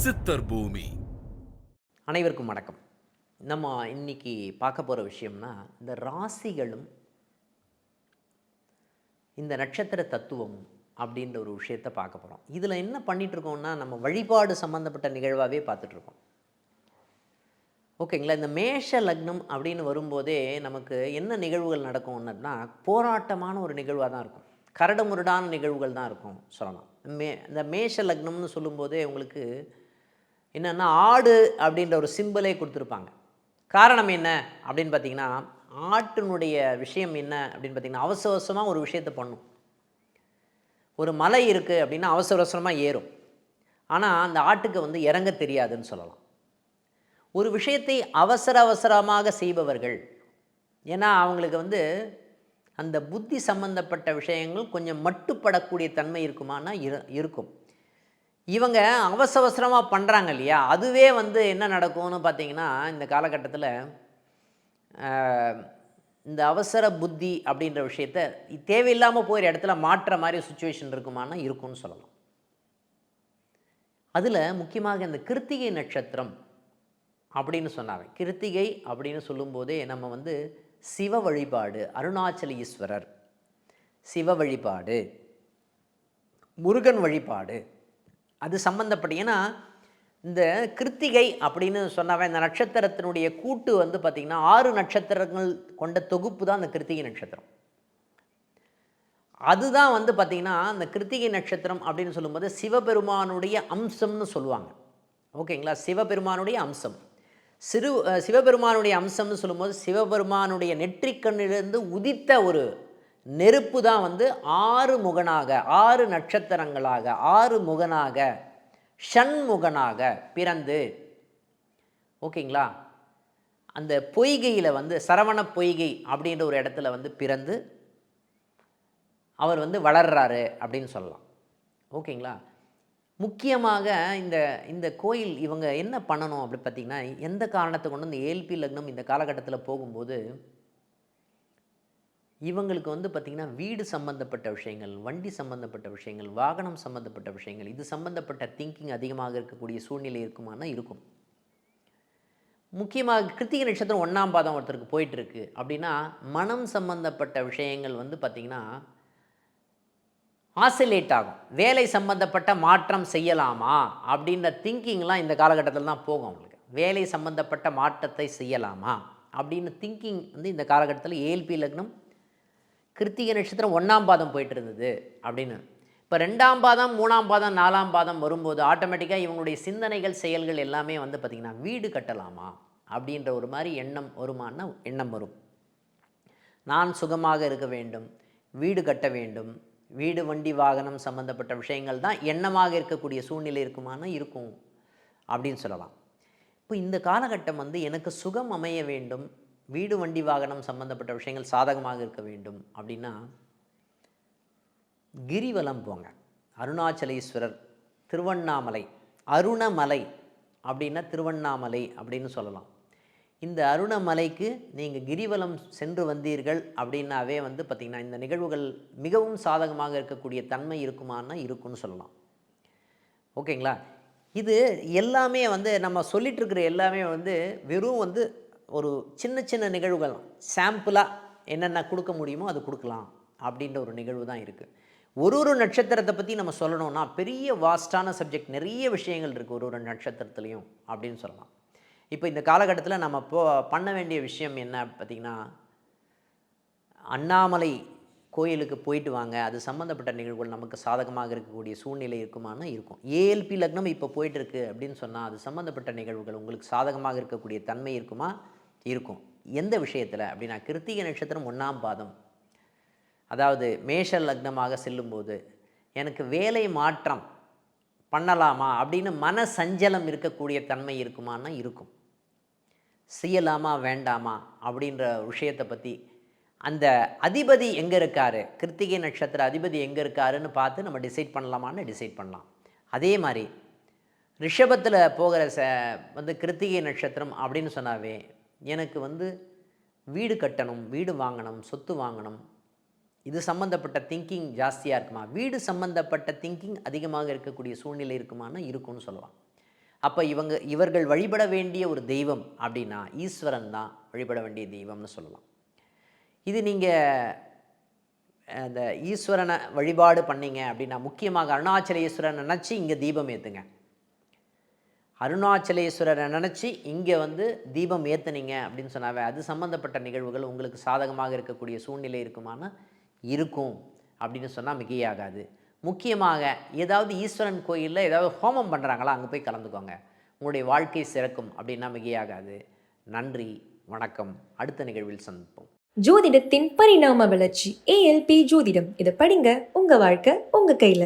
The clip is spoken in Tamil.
சித்தர் பூமி. அனைவருக்கும் வணக்கம். நம்ம இன்னைக்கு பார்க்க போகிற விஷயம்னா இந்த ராசிகளும் இந்த நட்சத்திர தத்துவமும் அப்படின்ற ஒரு விஷயத்தை பார்க்க போகிறோம். இதில் என்ன பண்ணிகிட்ருக்கோம்னா நம்ம வழிபாடு சம்மந்தப்பட்ட நிகழ்வாகவே பார்த்துட்ருக்கோம். ஓகேங்களா? இந்த மேஷ லக்னம் அப்படின்னு வரும்போதே நமக்கு என்ன நிகழ்வுகள் நடக்கும்னா போராட்டமான ஒரு நிகழ்வாக தான் இருக்கும். கரடுமுரடான நிகழ்வுகள் தான் இருக்கும் சொல்லலாம். இந்த மேஷ லக்னம்னு சொல்லும்போதே உங்களுக்கு என்னென்னா ஆடு அப்படின்ற ஒரு சிம்பிளே கொடுத்துருப்பாங்க. காரணம் என்ன அப்படின்னு பார்த்தீங்கன்னா, ஆட்டினுடைய விஷயம் என்ன அப்படின்னு பார்த்தீங்கன்னா, அவசர அவசரமாக ஒரு விஷயத்தை பண்ணும். ஒரு மலை இருக்குது அப்படின்னா அவசர அவசரமாக ஏறும். ஆனால் அந்த ஆட்டுக்கு வந்து இறங்க தெரியாதுன்னு சொல்லலாம். ஒரு விஷயத்தை அவசர அவசரமாக செய்பவர்கள், ஏன்னா அவங்களுக்கு வந்து அந்த புத்தி சம்பந்தப்பட்ட விஷயங்கள் கொஞ்சம் மட்டுப்படக்கூடிய தன்மை இருக்குமானா இருக்கும். இவங்க அவசர அவசரமாக பண்ணுறாங்க இல்லையா, அதுவே வந்து என்ன நடக்கும்னு பார்த்தீங்கன்னா, இந்த காலகட்டத்தில் இந்த அவசர புத்தி அப்படின்ற விஷயத்த தேவையில்லாமல் போகிற இடத்துல மாற்ற மாதிரி சுச்சுவேஷன் இருக்குமானா இருக்கும்னு சொல்லலாம். அதில் முக்கியமாக இந்த கிருத்திகை நட்சத்திரம் அப்படின்னு சொன்னாங்க. கிருத்திகை அப்படின்னு சொல்லும்போதே நம்ம வந்து சிவ வழிபாடு, அருணாச்சல ஈஸ்வரர் சிவ வழிபாடு, முருகன் வழிபாடு அது சம்மந்தப்பட்ட, ஏன்னா இந்த கிருத்திகை அப்படின்னு சொன்னாவே இந்த நட்சத்திரத்தினுடைய கூட்டு வந்து பார்த்திங்கன்னா 6 நட்சத்திரங்கள் கொண்ட தொகுப்பு தான் அந்த கிருத்திகை நட்சத்திரம். அதுதான் வந்து பார்த்திங்கன்னா அந்த கிருத்திகை நட்சத்திரம் அப்படின்னு சொல்லும்போது சிவபெருமானுடைய அம்சம்னு சொல்லுவாங்க. ஓகேங்களா? சிவபெருமானுடைய அம்சம். சிவபெருமானுடைய அம்சம்னு சொல்லும்போது சிவபெருமானுடைய நெற்றிக்கண்ணிலிருந்து உதித்த ஒரு நெருப்பு தான் வந்து 6 முகனாக, 6 நட்சத்திரங்களாக, 6 முகனாக, ஷண்முகனாக பிறந்து, ஓகேங்களா, அந்த பொய்கையில் வந்து சரவண பொய்கை அப்படின்ற ஒரு இடத்துல வந்து பிறந்து அவர் வந்து வளர்றாரு அப்படின்னு சொல்லலாம். ஓகேங்களா? முக்கியமாக இந்த இந்த கோயில் இவங்க என்ன பண்ணணும் அப்படி பார்த்திங்கன்னா, எந்த காரணத்தை கொண்டு இந்த ஏல்பி லக்னம் இந்த காலகட்டத்தில் போகும்போது இவங்களுக்கு வந்து பார்த்திங்கன்னா வீடு சம்மந்தப்பட்ட விஷயங்கள், வண்டி சம்மந்தப்பட்ட விஷயங்கள், வாகனம் சம்மந்தப்பட்ட விஷயங்கள், இது சம்மந்தப்பட்ட திங்கிங் அதிகமாக இருக்கக்கூடிய சூழ்நிலை இருக்குமானா இருக்கும். முக்கியமாக கிருத்திகை நட்சத்திரம் 1ஆம் பாதம் ஒருத்தருக்கு போயிட்டுருக்கு அப்படின்னா மனம் சம்மந்தப்பட்ட விஷயங்கள் வந்து பார்த்திங்கன்னா ஆசிலேட் ஆகும். வேலை சம்மந்தப்பட்ட மாற்றம் செய்யலாமா அப்படின்ற திங்கிங்லாம் இந்த காலகட்டத்தில் தான் போகும் அவங்களுக்கு. வேலை சம்மந்தப்பட்ட மாற்றத்தை செய்யலாமா அப்படின்னு திங்கிங் வந்து இந்த காலகட்டத்தில் ஏல்பி லக்னம் கிருத்திகை நட்சத்திரம் 1ஆம் பாதம் போயிட்டு இருந்தது அப்படின்னு. இப்போ 2ஆம் பாதம், 3ஆம் பாதம், 4ஆம் பாதம் வரும்போது ஆட்டோமேட்டிக்காக இவங்களுடைய சிந்தனைகள், செயல்கள் எல்லாமே வந்து பார்த்திங்கன்னா வீடு கட்டலாமா அப்படின்ற ஒரு மாதிரி எண்ணம் வருமானா எண்ணம் வரும். நான் சுகமாக இருக்க வேண்டும், வீடு கட்ட வேண்டும், வீடு வண்டி வாகனம் சம்மந்தப்பட்ட விஷயங்கள் தான் எண்ணமாக இருக்கக்கூடிய சூழ்நிலை இருக்குமானா இருக்கும் அப்படின்னு சொல்லலாம். இப்போ இந்த காலகட்டம் வந்து எனக்கு சுகம் அமைய வேண்டும், வீடு வண்டி வாகனம் சம்மந்தப்பட்ட விஷயங்கள் சாதகமாக இருக்க வேண்டும் அப்படின்னா கிரிவலம் போங்க. அருணாச்சலேஸ்வரர், திருவண்ணாமலை, அருணமலை அப்படின்னா திருவண்ணாமலை அப்படின்னு சொல்லலாம். இந்த அருணமலைக்கு நீங்கள் கிரிவலம் சென்று வந்தீர்கள் அப்படின்னாவே வந்து பார்த்திங்கன்னா இந்த நிகழ்வுகள் மிகவும் சாதகமாக இருக்கக்கூடிய தன்மை இருக்குமானா இருக்குன்னு சொல்லலாம். ஓகேங்களா? இது எல்லாமே வந்து நம்ம சொல்லிகிட்ருக்கிற எல்லாமே வந்து வெறும் வந்து ஒரு சின்ன சின்ன நிகழ்வுகள், சாம்பிளாக என்னென்ன கொடுக்க முடியுமோ அது கொடுக்கலாம் அப்படின்ற ஒரு நிகழ்வு தான் இருக்குது. ஒரு நட்சத்திரத்தை பற்றி நம்ம சொல்லணும்னா பெரிய வாஸ்டான சப்ஜெக்ட், நிறைய விஷயங்கள் இருக்குது ஒரு நட்சத்திரத்துலேயும் அப்படின்னு சொல்லலாம். இப்போ இந்த காலகட்டத்தில் நம்ம பண்ண வேண்டிய விஷயம் என்ன பார்த்திங்கன்னா, அண்ணாமலை கோயிலுக்கு போயிட்டு வாங்க. அது சம்மந்தப்பட்ட நிகழ்வுகள் நமக்கு சாதகமாக இருக்கக்கூடிய சூழ்நிலை இருக்குமானா இருக்கும். ஏஎல்பி லக்னம் இப்போ போயிட்டுருக்கு அப்படின்னு சொன்னால் அது சம்மந்தப்பட்ட நிகழ்வுகள் உங்களுக்கு சாதகமாக இருக்கக்கூடிய தன்மை இருக்குமா? இருக்கும். எந்த விஷயத்தில் அப்படின்னா கிருத்திகை நட்சத்திரம் 1ஆம் பாதம், அதாவது மேஷ லக்னமாக செல்லும்போது எனக்கு வேலை மாற்றம் பண்ணலாமா அப்படின்னு மன சஞ்சலம் இருக்கக்கூடிய தன்மை இருக்குமானா இருக்கும். செய்யலாமா வேண்டாமா அப்படின்ற விஷயத்தை பற்றி அந்த அதிபதி எங்கே இருக்கார், கிருத்திகை நட்சத்திர அதிபதி எங்கே இருக்காருன்னு பார்த்து நம்ம டிசைட் பண்ணலாமான்னு டிசைட் பண்ணலாம். அதே மாதிரி ரிஷபத்தில் போகிற வந்து கிருத்திகை நட்சத்திரம் அப்படின்னு சொன்னாவே எனக்கு வந்து வீடு கட்டணும், வீடு வாங்கணும், சொத்து வாங்கணும், இது சம்மந்தப்பட்ட திங்கிங் ஜாஸ்தியாக இருக்குமா, வீடு சம்மந்தப்பட்ட திங்கிங் அதிகமாக இருக்கக்கூடிய சூழ்நிலை இருக்குமானா இருக்கும்னு சொல்லலாம். அப்போ இவர்கள் வழிபட வேண்டிய ஒரு தெய்வம் அப்படின்னா ஈஸ்வரன் தான் வழிபட வேண்டிய தெய்வம்னு சொல்லலாம். இது நீங்கள் அந்த ஈஸ்வரனை வழிபாடு பண்ணீங்க அப்படின்னா, முக்கியமாக அருணாச்சலேஸ்வரன் நினச்சி இங்கே தீபம் ஏற்றுங்க. அருணாச்சலேஸ்வரரை நினச்சி இங்கே தீபம் ஏற்றுனீங்க அப்படின்னு சொன்னாவே அது சம்மந்தப்பட்ட நிகழ்வுகள் உங்களுக்கு சாதகமாக இருக்கக்கூடிய சூழ்நிலை இருக்குமானா இருக்கும் அப்படின்னு சொன்னால் மிகையாகாது. முக்கியமாக ஏதாவது ஈஸ்வரன் கோயிலில் ஏதாவது ஹோமம் பண்ணுறாங்களா, அங்கே போய் கலந்துக்கோங்க. உங்களுடைய வாழ்க்கை சிறக்கும் அப்படின்னா மிகையாகாது. நன்றி, வணக்கம். அடுத்த நிகழ்வில் சந்திப்போம். ஜோதிடத்தின் பரிணாம வளர்ச்சி ALP ஜோதிடம். இதை படிங்க, உங்க வாழ்க்கை உங்க கையில.